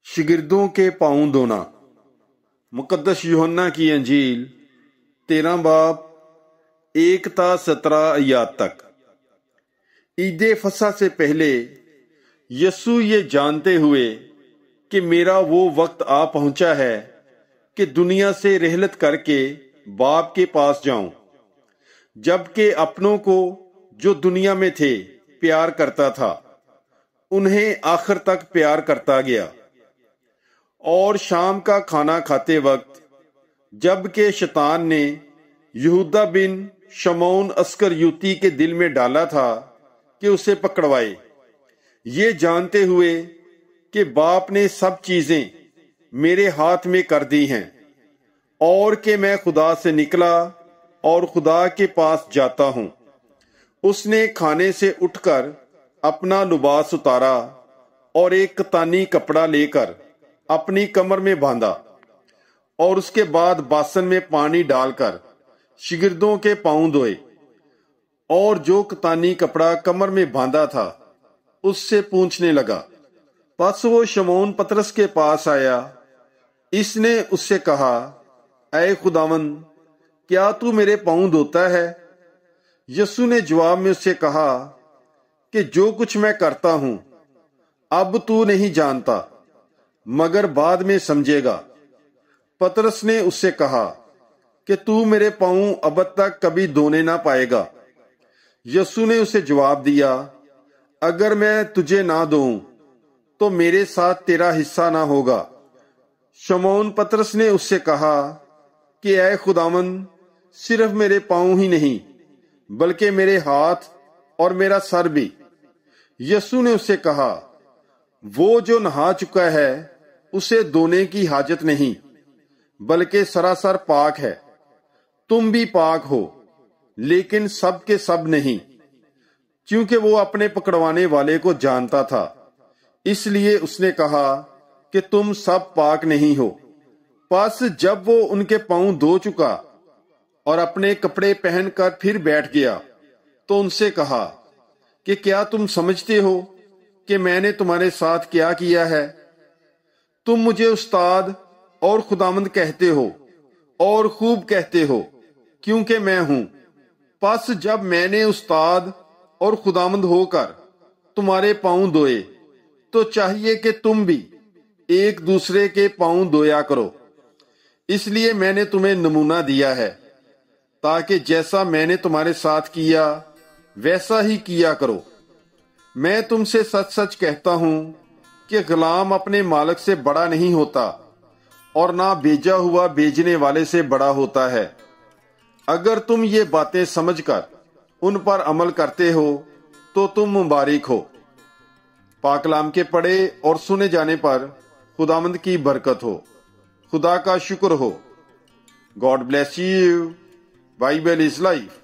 शिगिर्दों के पाँव धोना। मुकद्दस यूहन्ना की अंजील 13 बाब 1 ता 17 आयत तक। ईदे फसह से पहले यीशु ये जानते हुए कि मेरा वो वक्त आ पहुंचा है कि दुनिया से रहलत करके बाप के पास जाऊं, जबकि अपनों को जो दुनिया में थे प्यार करता था, उन्हें आखिर तक प्यार करता गया। और शाम का खाना खाते वक्त जबकि शैतान ने यहूदा बिन शमौन अस्करयूती के दिल में डाला था कि उसे पकड़वाए, ये जानते हुए कि बाप ने सब चीजें मेरे हाथ में कर दी हैं और कि मैं खुदा से निकला और खुदा के पास जाता हूं, उसने खाने से उठकर अपना लिबास उतारा और एक कतानी कपड़ा लेकर अपनी कमर में बांधा और उसके बाद बासन में पानी डालकर शिगिर्दों के पांव धोए और जो कतानी कपड़ा कमर में बांधा था उससे पूछने लगा। बस वो शमौन पतरस के पास आया। इसने उससे कहा, ऐ खुदावन, क्या तू मेरे पांव धोता है? यीशु ने जवाब में उससे कहा कि जो कुछ मैं करता हूं अब तू नहीं जानता, मगर बाद में समझेगा। पतरस ने उससे कहा कि तू मेरे पांव अब तक कभी धोने ना पाएगा। यीशु ने उसे जवाब दिया, अगर मैं तुझे ना धोऊं तो मेरे साथ तेरा हिस्सा ना होगा। शमौन पतरस ने उससे कहा कि ऐ खुदावन, सिर्फ मेरे पांव ही नहीं बल्कि मेरे हाथ और मेरा सर भी। यीशु ने उससे कहा, वो जो नहा चुका है उसे धोने की हाजत नहीं, बल्कि सरासर पाक है। तुम भी पाक हो, लेकिन सब के सब नहीं, क्योंकि वो अपने पकड़वाने वाले को जानता था। इसलिए उसने कहा कि तुम सब पाक नहीं हो। बस जब वो उनके पांव धो चुका और अपने कपड़े पहनकर फिर बैठ गया तो उनसे कहा कि क्या तुम समझते हो कि मैंने तुम्हारे साथ क्या किया है? तुम मुझे उस्ताद और खुदावंद कहते हो और खूब कहते हो, क्योंकि मैं हूं। बस जब मैंने उस्ताद और खुदावंद होकर तुम्हारे पांव धोए तो चाहिए कि तुम भी एक दूसरे के पांव धोया करो। इसलिए मैंने तुम्हें नमूना दिया है, ताकि जैसा मैंने तुम्हारे साथ किया वैसा ही किया करो। मैं तुमसे सच सच कहता हूं कि गुलाम अपने मालिक से बड़ा नहीं होता और ना भेजा हुआ भेजने वाले से बड़ा होता है। अगर तुम ये बातें समझकर उन पर अमल करते हो तो तुम मुबारक हो। पाक कलाम के पढ़े और सुने जाने पर खुदावंद की बरकत हो। खुदा का शुक्र हो। God bless you. Bible is life.